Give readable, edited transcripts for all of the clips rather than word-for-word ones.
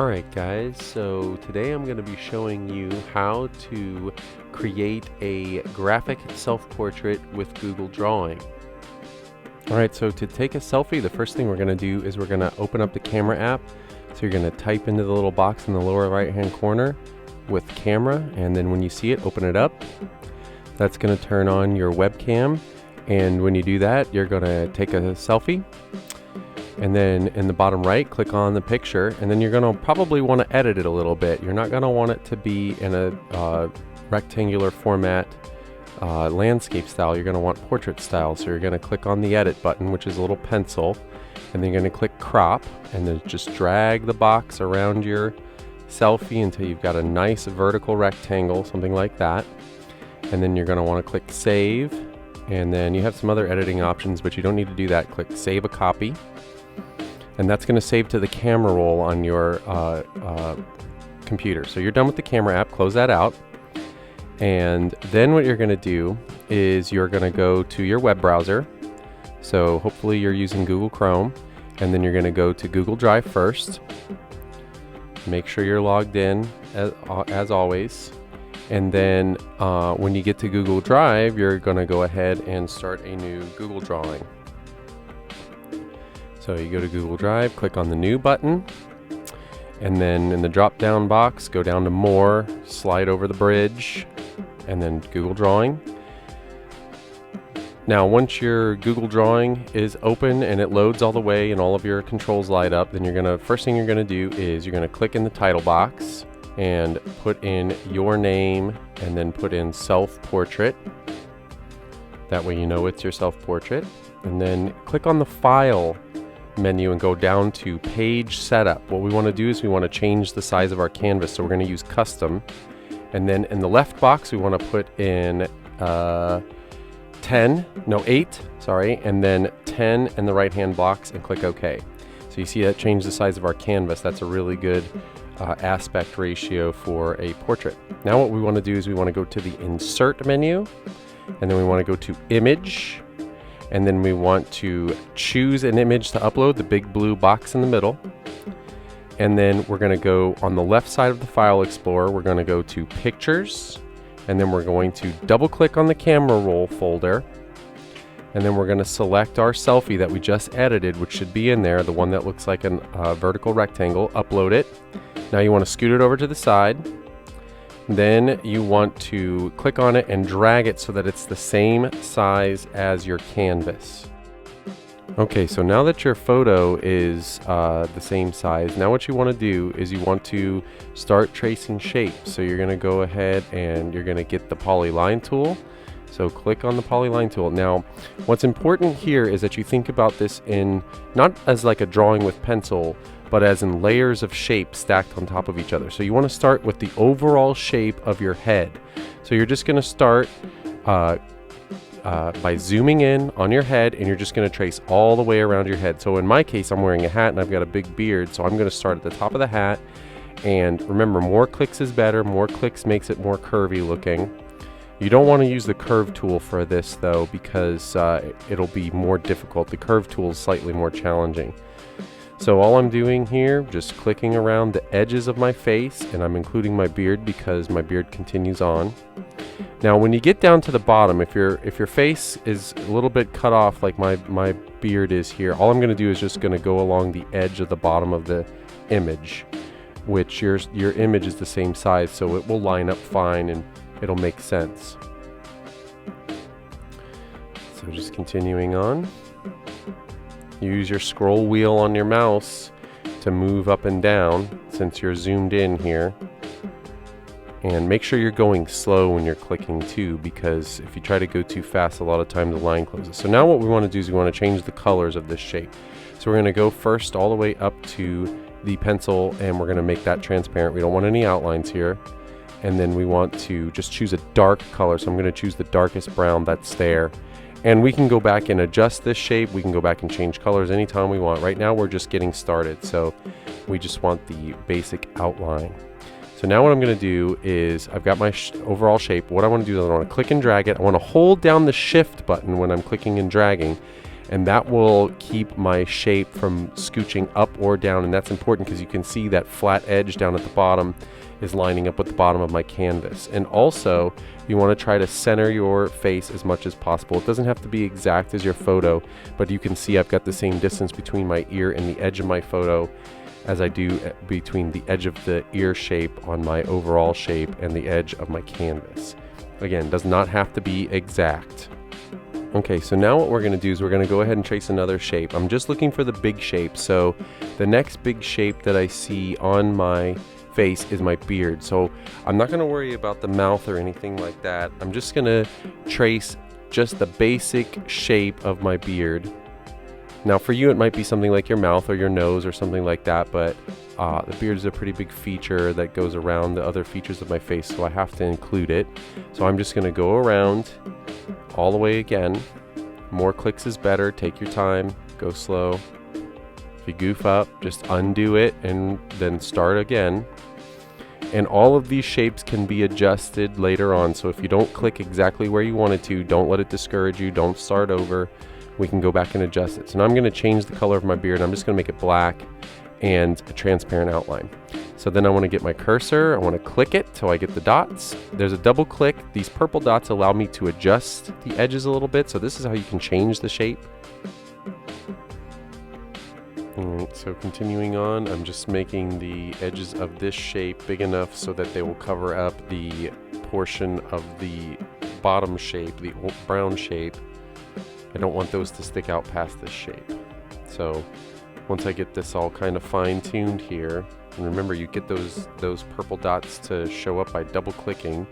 Alright guys, so today I'm going to be showing you how to create a graphic self-portrait with Google Drawing. Alright, so to take a selfie, the first thing we're going to do is we're going to open up the camera app. So you're going to type into the little box in the lower right hand corner with camera, and then when you see it, open it up. That's going to turn on your webcam, and when you do that, you're going to take a selfie. And then in the bottom right, click on the picture, and then you're going to probably want to edit it a little bit. You're not going to want it to be in a rectangular format landscape style. You're going to want portrait style. So you're going to click on the edit button, which is a little pencil, and then you're going to click crop, and then just drag the box around your selfie until you've got a nice vertical rectangle, something like that. And then you're going to want to click save, and then you have some other editing options, but you don't need to do that. Click save a copy. And that's going to save to the camera roll on your computer. So you're done with the camera app, close that out. And then what you're going to do is you're going to go to your web browser. So hopefully you're using Google Chrome. And then you're going to go to Google Drive first. Make sure you're logged in as always. And then when you get to Google Drive, you're going to go ahead and start a new Google Drawing. So you go to Google Drive, click on the New button, and then in the drop-down box, go down to More, slide over the bridge, and then Google Drawing. Now, once your Google Drawing is open and it loads all the way and all of your controls light up, then first thing you're gonna do is you're gonna click in the title box and put in your name and then put in self-portrait. That way you know it's your self-portrait. And then click on the File menu and go down to Page Setup. What we want to do is we want to change the size of our canvas, so we're going to use Custom. And then in the left box we want to put in 8, and then 10 in the right hand box and click OK. So you see that changed the size of our canvas. That's a really good aspect ratio for a portrait. Now what we want to do is we want to go to the Insert menu, and then we want to go to Image, and then we want to choose an image to upload, the big blue box in the middle. And then we're going to go on the left side of the File Explorer, we're going to go to Pictures, and then we're going to double click on the camera roll folder, and then we're going to select our selfie that we just edited, which should be in there, the one that looks like a vertical rectangle, upload it. Now you want to scoot it over to the side. Then you want to click on it and drag it so that it's the same size as your canvas. Okay, so now that your photo is the same size, now what you want to do is you want to start tracing shapes. So you're going to go ahead and you're going to get the polyline tool. So click on the polyline tool. Now, what's important here is that you think about this in not as like a drawing with pencil, but as in layers of shape stacked on top of each other. So you want to start with the overall shape of your head. So you're just going to start by zooming in on your head, and you're just going to trace all the way around your head. So in my case, I'm wearing a hat and I've got a big beard, so I'm going to start at the top of the hat. And remember, more clicks is better. More clicks makes it more curvy looking. You don't want to use the curve tool for this though, because it'll be more difficult. The curve tool is slightly more challenging. So all I'm doing here, just clicking around the edges of my face, and I'm including my beard because my beard continues on. Now when you get down to the bottom, if your face is a little bit cut off like my beard is here, all I'm going to do is just going to go along the edge of the bottom of the image, which your image is the same size, so it will line up fine and it'll make sense. So just continuing on. Use your scroll wheel on your mouse to move up and down since you're zoomed in here. And make sure you're going slow when you're clicking too, because if you try to go too fast, a lot of times the line closes. So now what we want to do is we want to change the colors of this shape. So we're going to go first all the way up to the pencil, and we're going to make that transparent. We don't want any outlines here. And then we want to just choose a dark color. So I'm going to choose the darkest brown that's there. And we can go back and adjust this shape. We can go back and change colors anytime we want. Right now we're just getting started, so we just want the basic outline. So now what I'm going to do is I've got my overall shape. What I want to do is I want to click and drag it. I want to hold down the Shift button when I'm clicking and dragging, and that will keep my shape from scooching up or down, and that's important because you can see that flat edge down at the bottom is lining up with the bottom of my canvas. And also, you want to try to center your face as much as possible. It doesn't have to be exact as your photo, but you can see I've got the same distance between my ear and the edge of my photo as I do between the edge of the ear shape on my overall shape and the edge of my canvas. Again, does not have to be exact. Okay, so now what we're going to do is we're going to go ahead and trace another shape. I'm just looking for the big shape, so the next big shape that I see on my face is my beard. So I'm not going to worry about the mouth or anything like that. I'm just going to trace just the basic shape of my beard. Now for you it might be something like your mouth or your nose or something like that, but the beard is a pretty big feature that goes around the other features of my face, so I have to include it. So I'm just going to go around all the way again. More clicks is better. Take your time. Go slow. If you goof up, just undo it and then start again. And all of these shapes can be adjusted later on, so if you don't click exactly where you wanted to, don't let it discourage you. Don't start over. We can go back and adjust it. So now I'm going to change the color of my beard. I'm just going to make it black and a transparent outline. So then I want to get my cursor. I want to click it till I get the dots. There's a double click. These purple dots allow me to adjust the edges a little bit. So this is how you can change the shape. Alright, so continuing on, I'm just making the edges of this shape big enough so that they will cover up the portion of the bottom shape, the brown shape. I don't want those to stick out past this shape. So once I get this all kind of fine-tuned here, and remember you get those purple dots to show up by double clicking,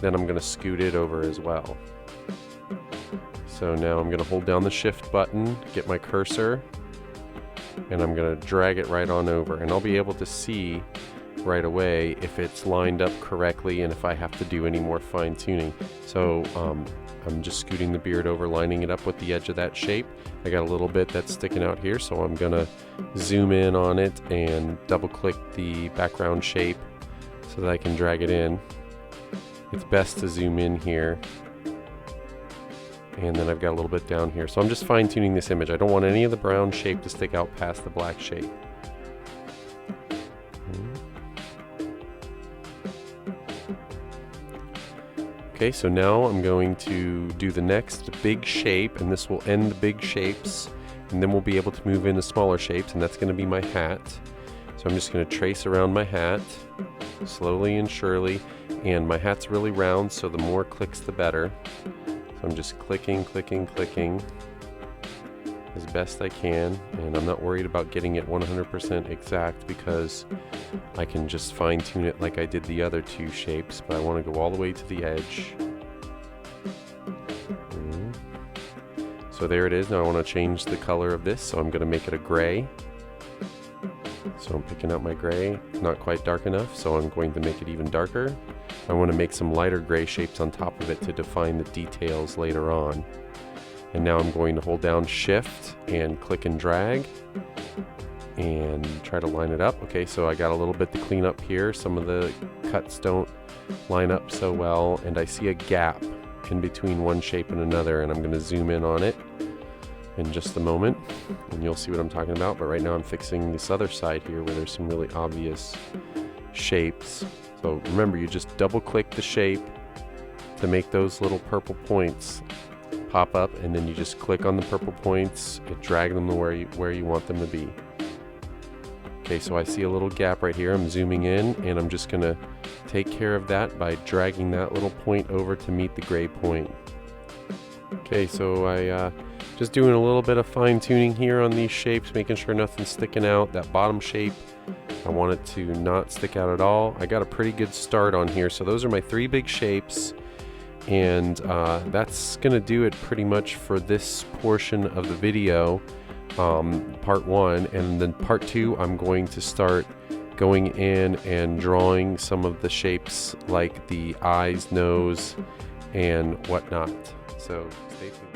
then I'm going to scoot it over as well. So now I'm going to hold down the shift button, get my cursor, and I'm going to drag it right on over, and I'll be able to see right away if it's lined up correctly and if I have to do any more fine-tuning. So I'm just scooting the beard over, lining it up with the edge of that shape. I got a little bit that's sticking out here, so I'm gonna zoom in on it and double click the background shape so that I can drag it in. It's best to zoom in here, and then I've got a little bit down here. So I'm just fine-tuning this image. I don't want any of the brown shape to stick out past the black shape. Okay, so now I'm going to do the next big shape, and this will end the big shapes, and then we'll be able to move into smaller shapes, and that's going to be my hat. So I'm just going to trace around my hat slowly and surely, and my hat's really round, so the more clicks the better. So I'm just clicking, clicking, clicking as best I can, and I'm not worried about getting it 100% exact because I can just fine-tune it like I did the other two shapes, but I want to go all the way to the edge. So there it is. Now I want to change the color of this, so I'm going to make it a gray. So I'm picking out my gray, not quite dark enough, so I'm going to make it even darker. I want to make some lighter gray shapes on top of it to define the details later on. And now I'm going to hold down Shift and click and drag and try to line it up. Okay, so I got a little bit to clean up here. Some of the cuts don't line up so well, and I see a gap in between one shape and another, and I'm going to zoom in on it in just a moment and you'll see what I'm talking about. But right now I'm fixing this other side here where there's some really obvious shapes. So remember, you just double click the shape to make those little purple points pop up, and then you just click on the purple points and drag them to where you want them to be. Okay, so I see a little gap right here. I'm zooming in, and I'm just gonna take care of that by dragging that little point over to meet the gray point. Okay, so I just doing a little bit of fine tuning here on these shapes, making sure nothing's sticking out. That bottom shape, I want it to not stick out at all. I got a pretty good start on here. So those are my three big shapes, and that's gonna do it pretty much for this portion of the video, part one. And then part two, I'm going to start going in and drawing some of the shapes like the eyes, nose, and whatnot. So stay tuned.